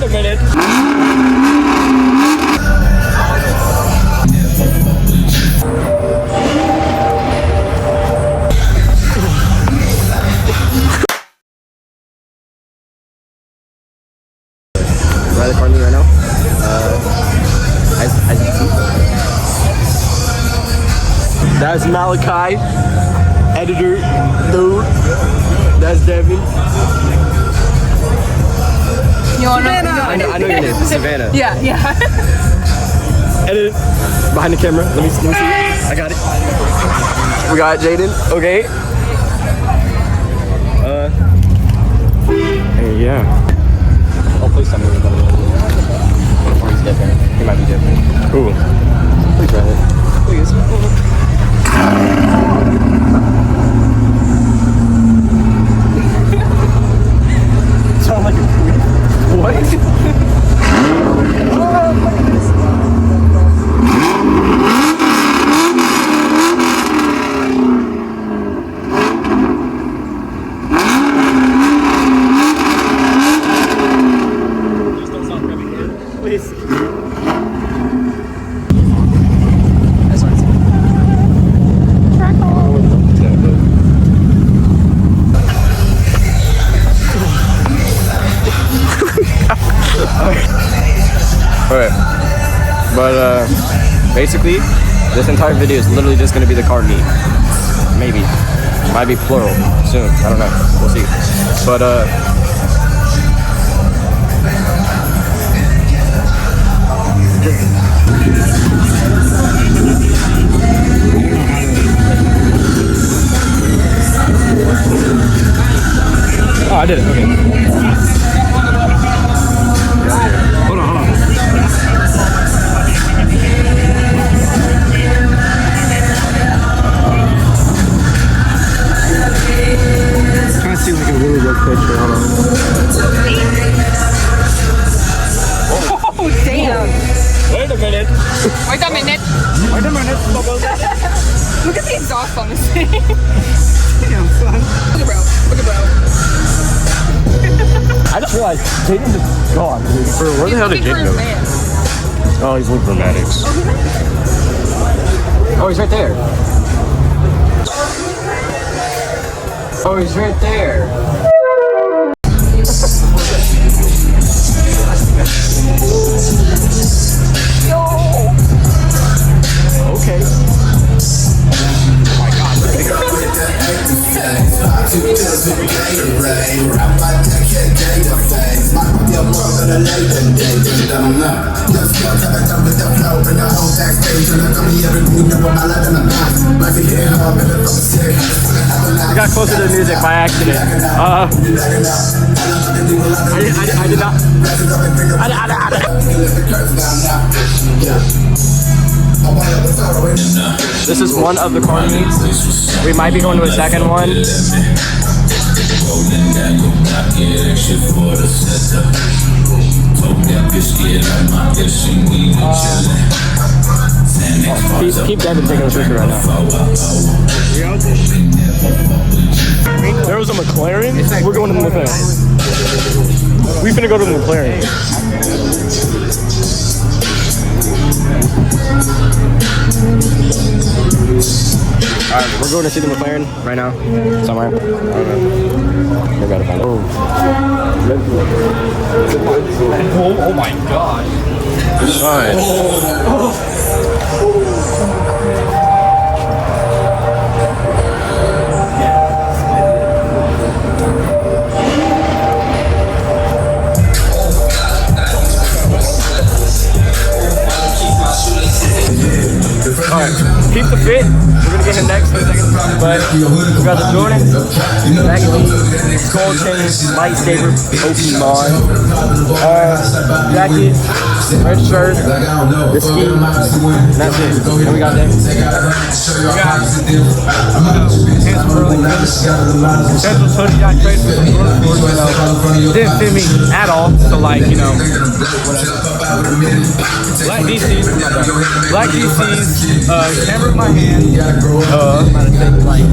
a minute. Right in front of me right now. As you see. That's Malachi, editor, dude. That's Devin. You wanna I know your name, Savannah. Yeah. Edit behind the camera. Let me see. I got it. We got Jaden. Okay. Hey, yeah. Oh, please tell me we're going to. Or he's different. He might be different. Ooh. Please try it. Please. Sound like a queen. What? Just don't stop rubbing it. Please. That's what it's Alright, but basically, this entire video is literally just gonna be the car meet. Maybe, might be plural soon. I don't know. We'll see. But oh, I did it. Okay. Hold on. Trying to see like a really good picture. Hold on. Oh, damn. Wait a minute. Wait a minute. Look at the exhaust on this thing. Damn, son. Look at bro. I just realized Jaden is gone. Where the hell did Jaden go? Oh, he's looking for Maddox. Oh, he's right there. Oh, he's right there. Okay. Oh my God. I got closer to the music by accident. I did not. This is one of the car meets. We might be going to a second one. Keep Devin taking a picture right now. There was a McLaren. We're going to the McLaren. We finna go to the McLaren. Alright, we're going to see the McLaren right now. Somewhere. I don't know. We gotta find it. Oh my God. Alright. Alright, keep the fit. We're gonna get him next in a second. But we got the Jordan, Magazine, Gold Chain, Lightsaber, Pokemon, jacket, red shirt, the ski, and that's it. And we got them. We got Central hoodie I traded for the Jordan, didn't fit me at all. So like, you know, Black DCs, Black DCs, camera in my hand, I'm gonna take like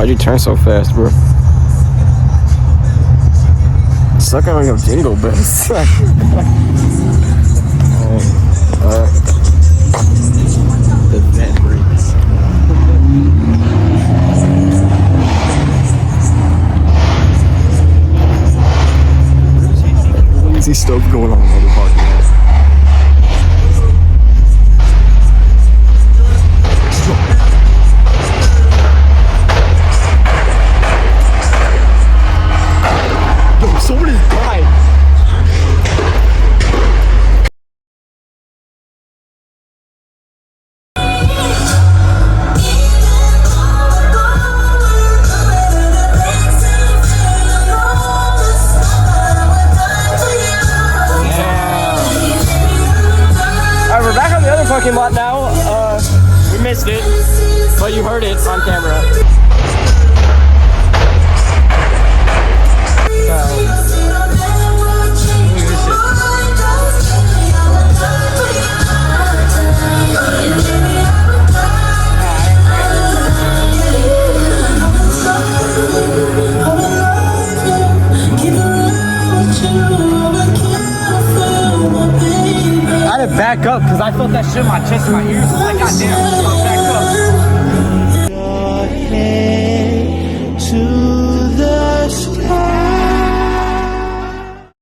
Why'd you turn so fast, bro? Suck on your jingle bells. The fat breaks. Easy stove going on in the parking lot. Yo, somebody died. Alright, we're back on the other parking lot now. We missed it, but you heard it on camera. I had to back up because I felt that shit in my chest and my ears. I was like, God damn, I'll back up. To the sky.